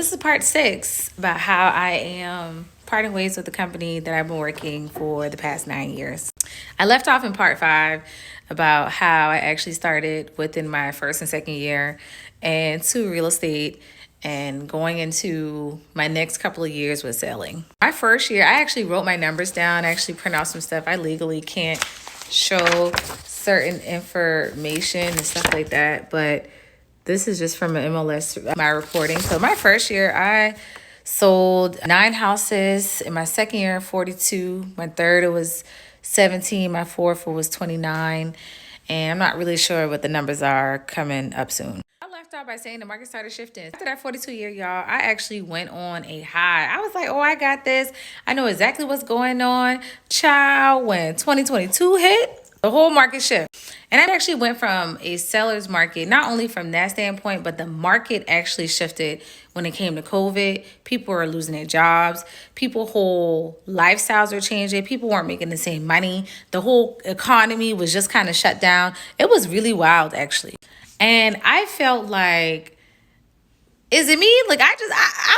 This is part 6 about how I am parting ways with the company that I've been working for the past 9 years. I left off in part 5 about how I actually started within my first and second year into real estate and going into my next couple of years with selling. My first year, I actually wrote my numbers down, I actually print out some stuff. I legally can't show certain information and stuff like that, but this is just from an MLS, my reporting. So my first year, I sold 9 houses. In my second year, 42. My third, it was 17. My fourth, it was 29. And I'm not really sure what the numbers are coming up soon. I left off by saying the market started shifting. After that 42 year, y'all, I actually went on a high. I was like, oh, I got this. I know exactly what's going on. Child, when 2022 hit, the whole market shift. And I actually went from a seller's market, not only from that standpoint, but the market actually shifted when it came to COVID. People were losing their jobs. People's whole lifestyles were changing. People weren't making the same money. The whole economy was just kind of shut down. It was really wild, actually. And I felt like, is it me? Like, I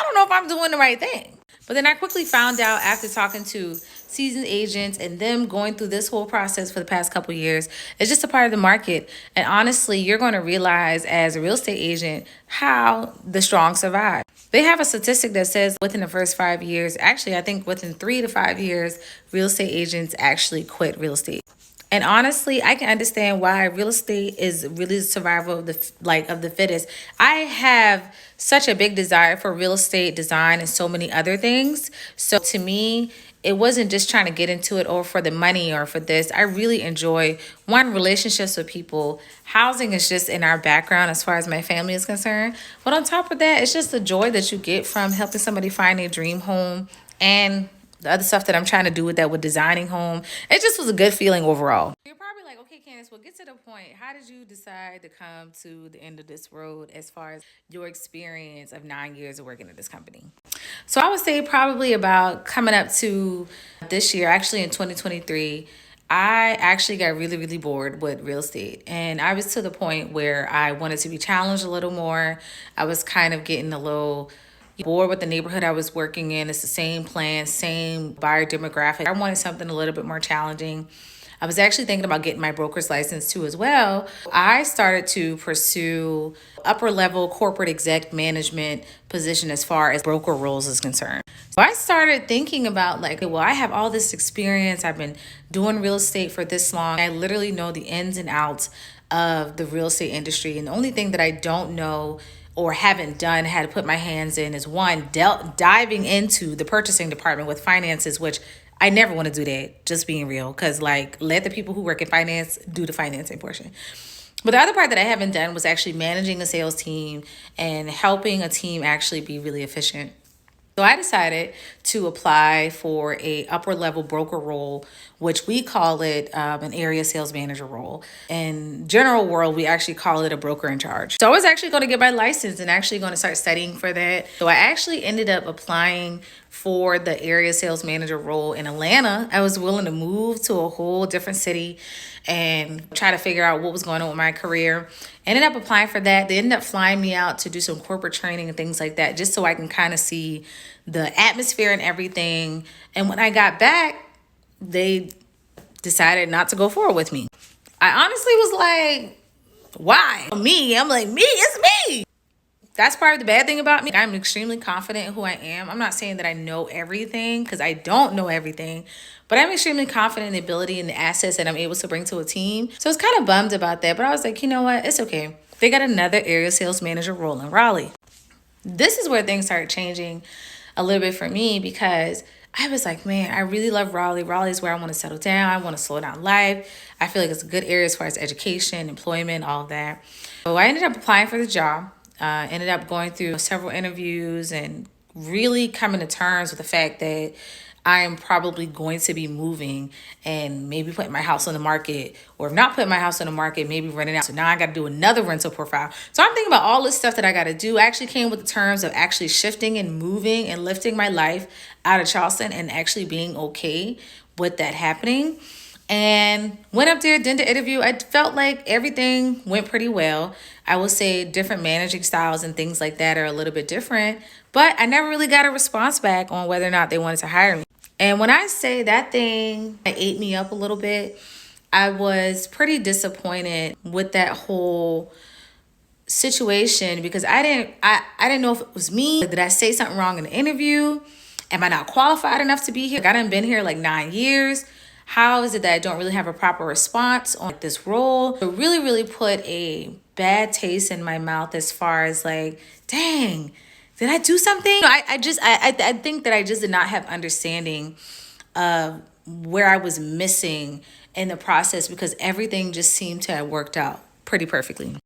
don't know if I'm doing the right thing. But then I quickly found out after talking to seasoned agents and them going through this whole process for the past couple years, it's just a part of the market. And honestly, you're going to realize as a real estate agent how the strong survive. They have a statistic that says within the first 5 years, actually, I think within 3 to 5 years, real estate agents actually quit real estate. And honestly, I can understand why real estate is really the survival of the fittest. I have such a big desire for real estate design and so many other things. So to me, it wasn't just trying to get into it or for the money or for this. I really enjoy relationships with people. Housing is just in our background as far as my family is concerned. But on top of that, it's just the joy that you get from helping somebody find their dream home and the other stuff that I'm trying to do with that, with designing home. It just was a good feeling overall. You're probably like, okay, Candace, well, get to the point. How did you decide to come to the end of this road as far as your experience of 9 years of working at this company? So I would say probably about coming up to this year, actually in 2023, I actually got really, really bored with real estate. And I was to the point where I wanted to be challenged a little more. I was kind of getting a little bored with the neighborhood I was working in. It's the same plan, same buyer demographic. I wanted something a little bit more challenging. I was actually thinking about getting my broker's license too as well. I started to pursue upper level corporate exec management position as far as broker roles is concerned. So I started thinking about like, well, I have all this experience. I've been doing real estate for this long. I literally know the ins and outs of the real estate industry. And the only thing that I don't know or haven't done, had to put my hands in, is one, diving into the purchasing department with finances, which I never want to do that, just being real, because like, let the people who work in finance do the financing portion. But the other part that I haven't done was actually managing a sales team and helping a team actually be really efficient. So I decided to apply for a upper level broker role, which we call it an area sales manager role. In general world, we actually call it a broker in charge. So I was actually going to get my license and actually going to start studying for that. So I actually ended up applying for the area sales manager role in Atlanta. I was willing to move to a whole different city and try to figure out what was going on with my career. Ended up applying for that. They ended up flying me out to do some corporate training and things like that, just so I can kind of see the atmosphere and everything. And when I got back, they decided not to go forward with me. I honestly was like, why? Me? I'm like, me? It's me. That's part of the bad thing about me. I'm extremely confident in who I am. I'm not saying that I know everything, because I don't know everything, but I'm extremely confident in the ability and the assets that I'm able to bring to a team. So I was kind of bummed about that, but I was like, you know what? It's okay. They got another area sales manager role in Raleigh. This is where things started changing a little bit for me, because I was like, man, I really love Raleigh. Raleigh is where I want to settle down. I want to slow down life. I feel like it's a good area as far as education, employment, all of that. So I ended up applying for the job. Ended up going through several interviews and really coming to terms with the fact that I am probably going to be moving and maybe putting my house on the market, or if not putting my house on the market, maybe renting out. So now I got to do another rental profile. So I'm thinking about all this stuff that I got to do. I actually came with the terms of actually shifting and moving and lifting my life out of Charleston and actually being okay with that happening. And went up there, did the interview. I felt like everything went pretty well. I will say different managing styles and things like that are a little bit different, But I never really got a response back on whether or not they wanted to hire me. And when I say that thing, it ate me up a little bit. I was pretty disappointed with that whole situation because I didn't know if it was me. Did I say something wrong in the interview? Am I not qualified enough to be here? I done been here like 9 years. How is it that I don't really have a proper response on this role? It really, really put a bad taste in my mouth as far as like, dang, did I do something? I think that I just did not have understanding of where I was missing in the process because everything just seemed to have worked out pretty perfectly.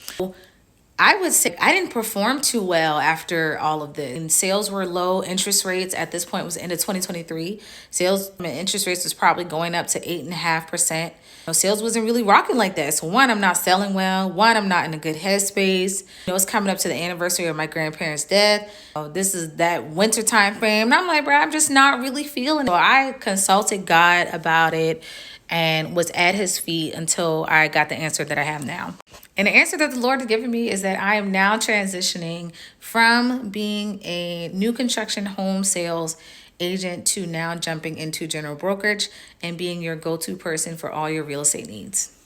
I would say I didn't perform too well after all of this. And sales were low. Interest rates at this point was end of 2023. Sales and interest rates was probably going up to 8.5%. Sales wasn't really rocking like that. So one, I'm not selling well. One, I'm not in a good headspace. It's coming up to the anniversary of my grandparents' death. This is that winter time frame. And I'm like, bro, I'm just not really feeling it. So I consulted God about it and was at his feet until I got the answer that I have now. And the answer that the Lord has given me is that I am now transitioning from being a new construction home sales agent to now jumping into general brokerage and being your go-to person for all your real estate needs.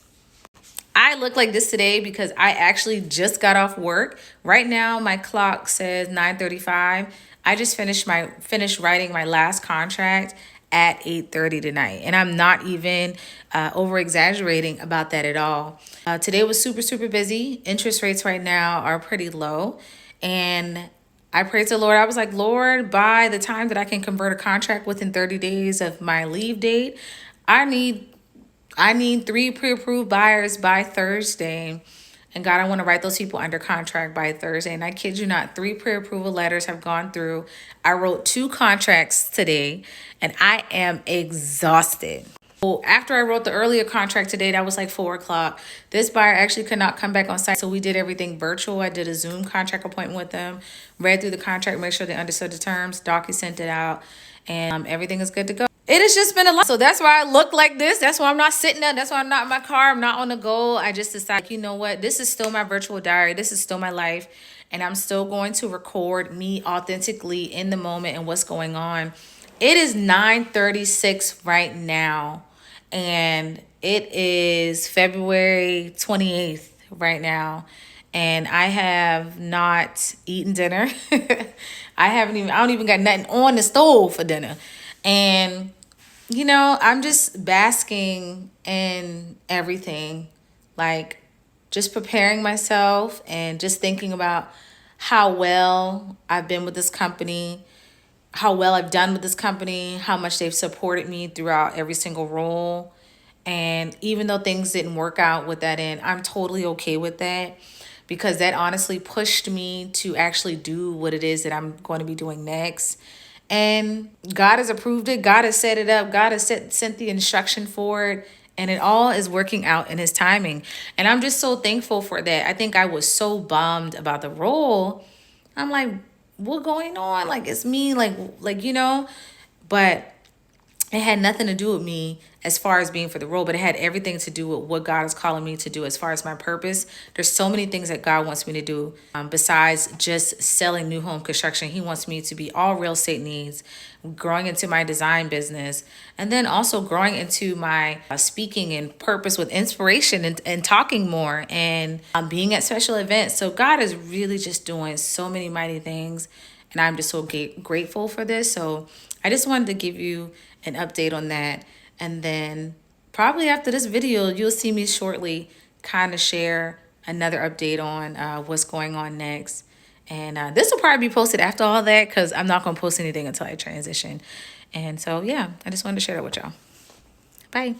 I look like this today because I actually just got off work. Right now, my clock says 9:35. I just finished writing my last contract at 8:30 tonight. And I'm not even over exaggerating about that at all. Today was super, super busy. Interest rates right now are pretty low. And I prayed to the Lord. I was like, Lord, by the time that I can convert a contract within 30 days of my leave date, I need 3 pre-approved buyers by Thursday. And God, I want to write those people under contract by Thursday. And I kid you not, 3 pre-approval letters have gone through. I wrote 2 contracts today and I am exhausted. Well, after I wrote the earlier contract today, that was like 4 o'clock. This buyer actually could not come back on site. So we did everything virtual. I did a Zoom contract appointment with them, read through the contract, make sure they understood the terms, sent it out, and everything is good to go. It has just been a lot. So that's why I look like this. That's why I'm not sitting there. That's why I'm not in my car. I'm not on the go. I just decided, you know what? This is still my virtual diary. This is still my life. And I'm still going to record me authentically in the moment and what's going on. It is 9:36 right now. And it is February 28th right now. And I have not eaten dinner. I don't even got nothing on the stove for dinner. And, I'm just basking in everything, like just preparing myself and just thinking about how well I've been with this company, how well I've done with this company, how much they've supported me throughout every single role. And even though things didn't work out with that end, I'm totally okay with that because that honestly pushed me to actually do what it is that I'm going to be doing next. And God has approved it. God has set it up. God has sent the instruction for it. And it all is working out in his timing. And I'm just so thankful for that. I think I was so bummed about the role. I'm like, what's going on? Like, it's me, but it had nothing to do with me as far as being for the role, but it had everything to do with what God is calling me to do as far as my purpose. There's so many things that God wants me to do besides just selling new home construction. He wants me to be all real estate needs, growing into my design business, and then also growing into my speaking and purpose with inspiration and talking more and being at special events. So God is really just doing so many mighty things. And I'm just so grateful for this. So I just wanted to give you an update on that. And then probably after this video, you'll see me shortly kind of share another update on what's going on next. And this will probably be posted after all that because I'm not going to post anything until I transition. And so, yeah, I just wanted to share that with y'all. Bye.